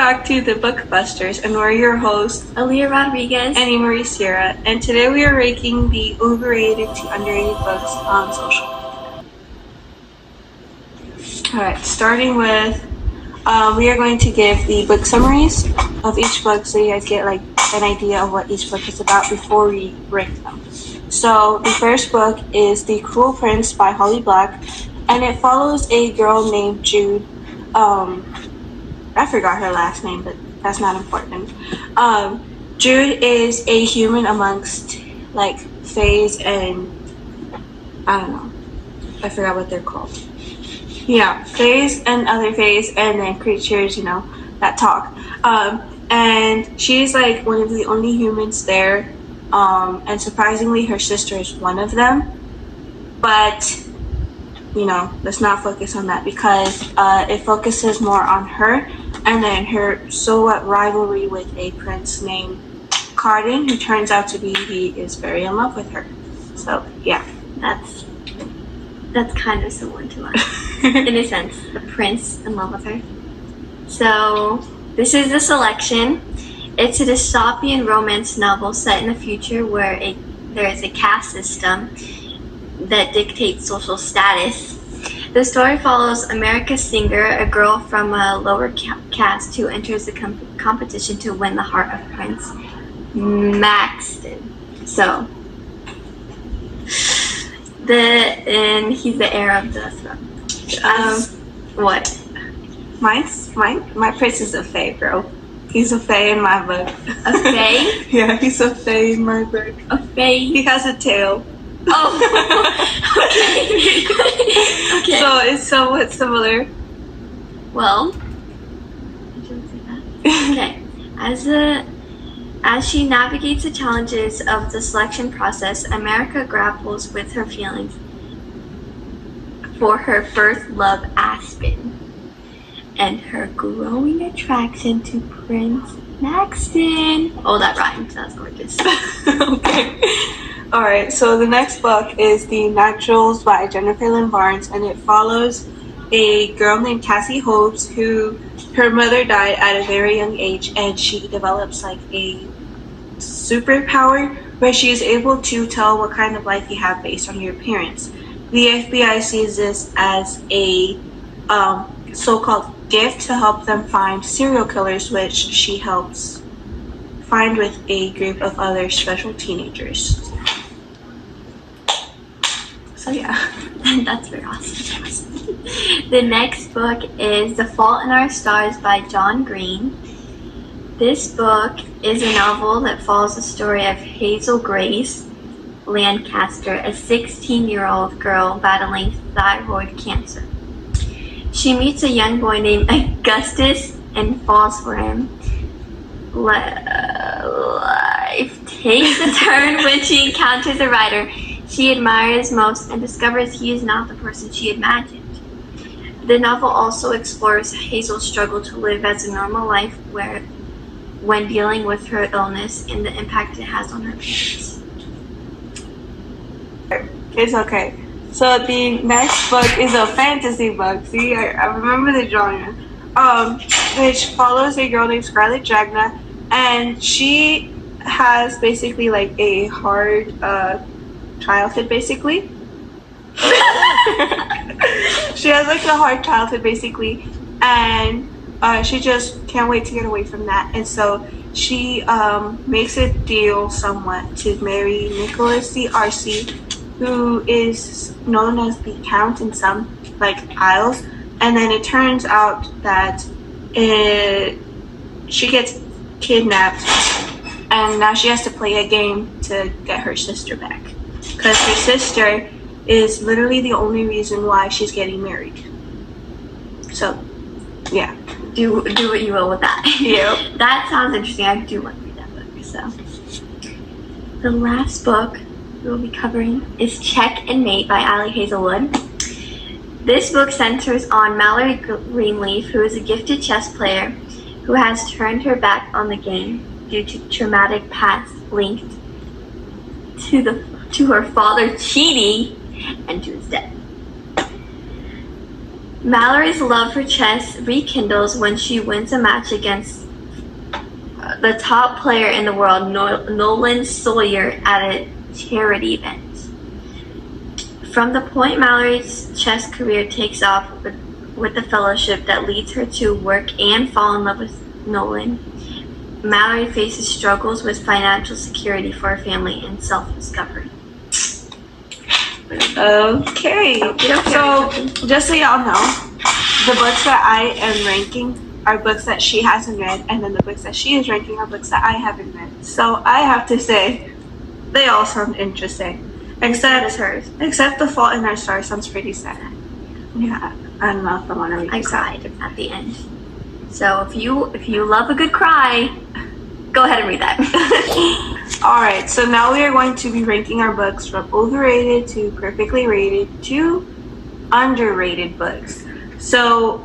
back to the Bookbusters, and we're your hosts, Aaliyah Rodriguez and Marie Sierra, and today we are ranking the overrated to underrated books on social media. Alright, starting with, we are going to give the book summaries of each book so you guys get like an idea of what each book is about before we rank them. So the first book is The Cruel Prince by Holly Black, and it follows a girl named Jude. I forgot her last name, but that's not important. Jude is a human amongst like fays and I don't know. I forgot what they're called. Yeah, fays and other fays and then creatures, that talk. And she's like one of the only humans there. And surprisingly her sister is one of them. But let's not focus on that because it focuses more on her and then her somewhat rivalry with a prince named Carden, who turns out to be he is very in love with her. So yeah, that's kind of similar to us in a sense. The prince in love with her. So this is the selection. It's a dystopian romance novel set in a future where there is a caste system that dictates social status. The story follows America Singer, a girl from a lower caste who enters the competition to win the heart of Prince Maxton. So, and he's the heir of the throne. What? My prince is a fae, bro. He's a fae in my book. A fae? Yeah, he's a fae in my book. A fae? He has a tail. Oh, okay. Okay. So it's somewhat similar. Well, okay. As she navigates the challenges of the selection process, America grapples with her feelings for her first love, Aspen, and her growing attraction to Prince Maxton. Oh, that rhymed. That's gorgeous. Okay. Alright, so the next book is The Naturals by Jennifer Lynn Barnes, and it follows a girl named Cassie Hobbs who her mother died at a very young age, and she develops like a superpower where she is able to tell what kind of life you have based on your appearance. The FBI sees this as a so-called gift to help them find serial killers, which she helps find with a group of other special teenagers. So yeah, that's very awesome. The next book is The Fault in Our Stars by John Green. This book is a novel that follows the story of Hazel Grace Lancaster, a 16-year-old girl battling thyroid cancer. She meets a young boy named Augustus and falls for him. Life takes a turn when she encounters a writer she admires most and discovers he is not the person she imagined. The novel also explores Hazel's struggle to live as a normal life when dealing with her illness and the impact it has on her parents. It's okay. So the next book is a fantasy book. See, I remember the genre. Which follows a girl named Scarlett Jagna, and she has basically like a hard childhood basically. She has like a hard childhood basically, and she just can't wait to get away from that, and so she makes a deal somewhat to marry Nicholas the Arcee, who is known as the Count in some like Isles, and then it turns out that she gets kidnapped, and now she has to play a game to get her sister back. Because her sister is literally the only reason why she's getting married. So, yeah. Do what you will with that. Yeah. That sounds interesting. I do want to read that book. So, the last book we'll be covering is Check and Mate by Ali Hazelwood. This book centers on Mallory Greenleaf, who is a gifted chess player who has turned her back on the game due to traumatic past linked to her father cheating and to his death. Mallory's love for chess rekindles when she wins a match against the top player in the world, Nolan Sawyer, at a charity event. From the point Mallory's chess career takes off with the fellowship that leads her to work and fall in love with Nolan, Mallory faces struggles with financial security for her family and self-discovery. Okay. So, just so y'all know, the books that I am ranking are books that she hasn't read, and then the books that she is ranking are books that I haven't read. So, I have to say, they all sound interesting. Except The Fault in Our Stars sounds pretty sad. Yeah, I don't know if I want to read I cried at the end. So if you love a good cry, go ahead and read that. Alright, so now we are going to be ranking our books from overrated to perfectly rated to underrated books. So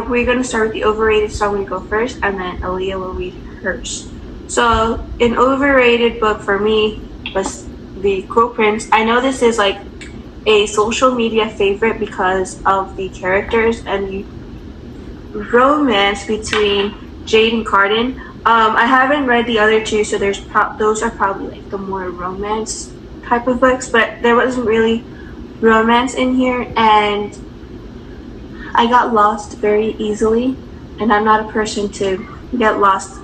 we're going to start with the overrated, so I'm going to go first, and then Aaliyah will read hers. So an overrated book for me was The Crow Prince. I know this is like a social media favorite because of the characters and the romance between Jade and Cardin. I haven't read the other two, so those are probably like the more romance type of books, but there wasn't really romance in here, and I got lost very easily, and I'm not a person to get lost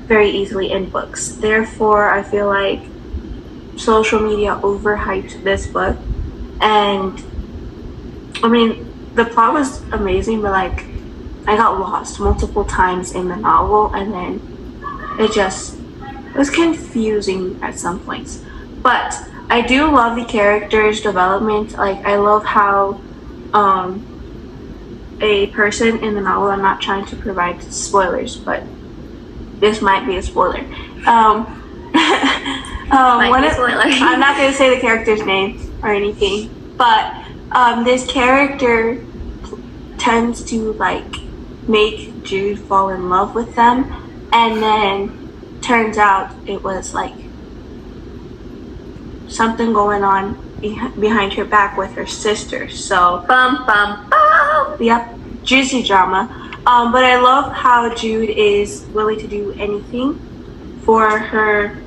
very easily in books. Therefore, I feel like social media overhyped this book, and I mean, the plot was amazing, but like I got lost multiple times in the novel, and then it was confusing at some points. But I do love the characters' development. Like, I love how a person in the novel, I'm not trying to provide spoilers, but this might be a spoiler. I'm not going to say the character's name or anything, but this character tends to like make Jude fall in love with them, and then turns out it was like something going on behind her back with her sister. So yep, juicy drama. But I love how Jude is willing to do anything for her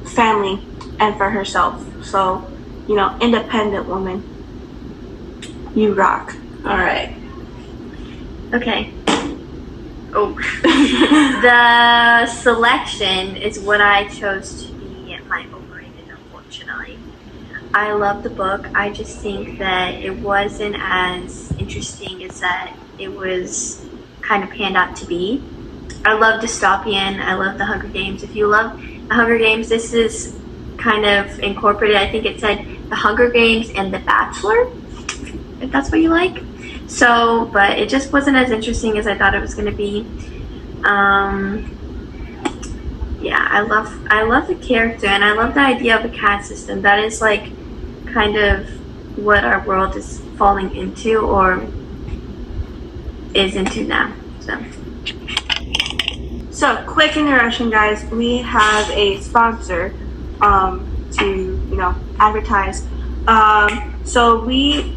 family and for herself. So, you know, independent woman. You rock. All right. Okay. Oh. The selection is what I chose to be my overrated, unfortunately. I love the book. I just think that it wasn't as interesting as that it was kind of panned out to be. I love dystopian. I love The Hunger Games. If you love The Hunger Games, this is kind of incorporated. I think it said The Hunger Games and The Bachelor, if that's what you like. So, but it just wasn't as interesting as I thought it was going to be. Yeah, I love the character, and I love the idea of a caste system. That is like kind of what our world is falling into, or is into now. So quick interruption, guys. We have a sponsor to advertise. So we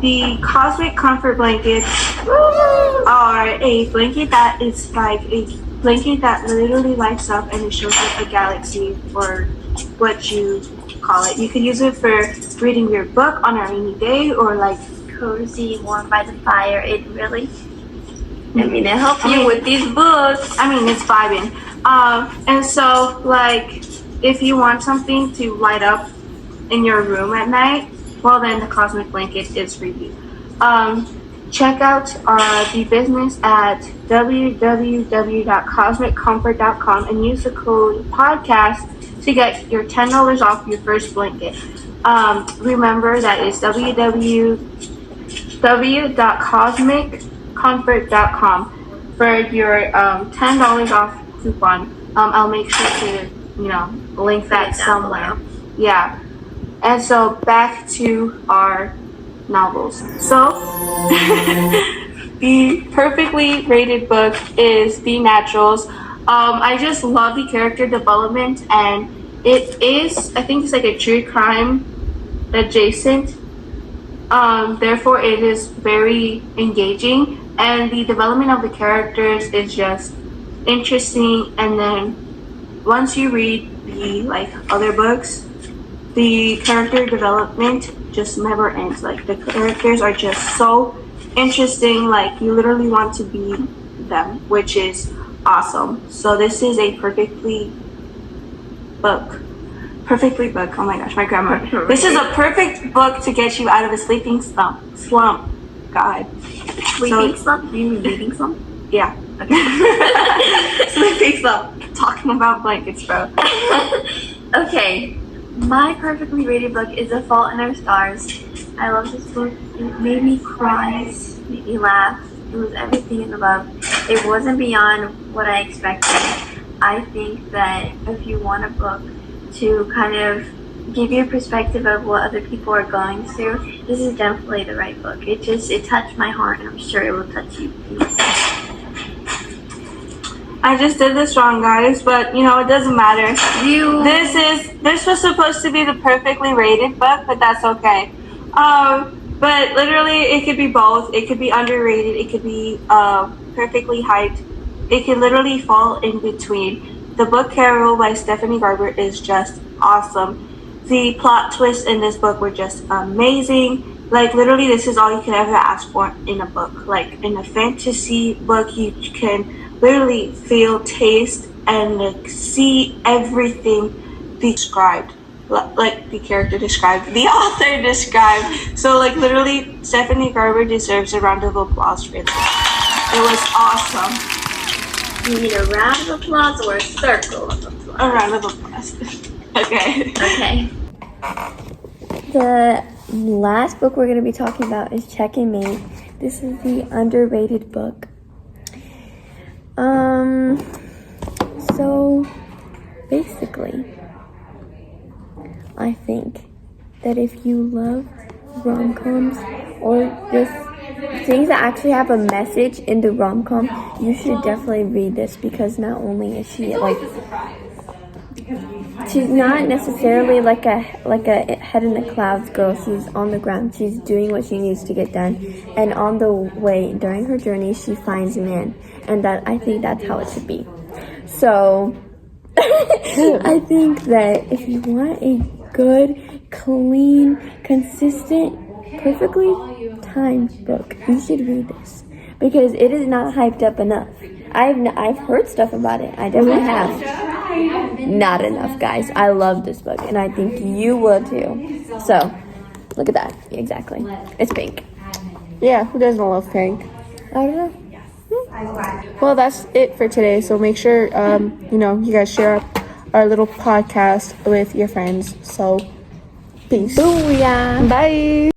the Cosmic Comfort Blankets are a blanket that is like a blanket that literally lights up and it shows like a galaxy, or what you call it. You could use it for reading your book on a rainy day, or like cozy, warm by the fire. It really, it helps you with these books. I mean, it's vibing. And so, like, if you want something to light up in your room at night, well, then the Cosmic Blanket is for you. Check out the business at www.cosmiccomfort.com and use the code podcast to get your $10 off your first blanket. Remember that it's www.cosmiccomfort.com for your $10 off coupon. I'll make sure to link that somewhere. Yeah. And so back to our novels. So the perfectly rated book is The Naturals. I just love the character development, and it is, I think it's like a true crime adjacent Therefore, it is very engaging, and the development of the characters is just interesting. And then once you read the other books, the character development just never ends. Like the characters are just so interesting. Like you literally want to be them, which is awesome. So this is a perfectly book. Oh my gosh, my grammar. This is a perfect book to get you out of a sleeping slump. God. Sleeping slump? Do you mean reading slump? Yeah. Okay. Sleeping slump. Talking about blankets, bro. Okay. My perfectly rated book is A Fault in Our Stars. I love this book. It made me cry, it made me laugh. It was everything in above. It wasn't beyond what I expected. I think that if you want a book to kind of give you a perspective of what other people are going through, this is definitely the right book. It touched my heart, and I'm sure it will touch you. I just did this wrong, guys, but it doesn't matter. This was supposed to be the perfectly rated book, but that's okay. But literally, it could be both. It could be underrated. It could be perfectly hyped. It could literally fall in between. The book Carol by Stephanie Garber is just awesome. The plot twists in this book were just amazing. Like literally, this is all you can ever ask for in a book. Like in a fantasy book, you can literally feel, taste, and see everything described. Like the character described, the author described. So like literally, Stephanie Garber deserves a round of applause for this. It was awesome. You need a round of applause or a circle of applause? A round of applause. Okay. Okay. The last book we're going to be talking about is Check and Mate. This is the underrated book. So basically, I think that if you love rom-coms or just things that actually have a message in the rom-com, you should definitely read this, because not only is she she's not necessarily like a head in the clouds girl. She's on the ground. She's doing what she needs to get done, and on the way during her journey, she finds a man, and I think that's how it should be. So I think that if you want a good, clean, consistent, perfectly timed book, you should read this, because it is not hyped up enough. I've heard stuff about it. I definitely have. Not enough, guys. I love this book, and I think you will too. So, look at that. Exactly. It's pink. Yeah, who doesn't love pink? I don't know. Well, that's it for today. So make sure, you guys share our little podcast with your friends. So, peace. Booyah. Bye.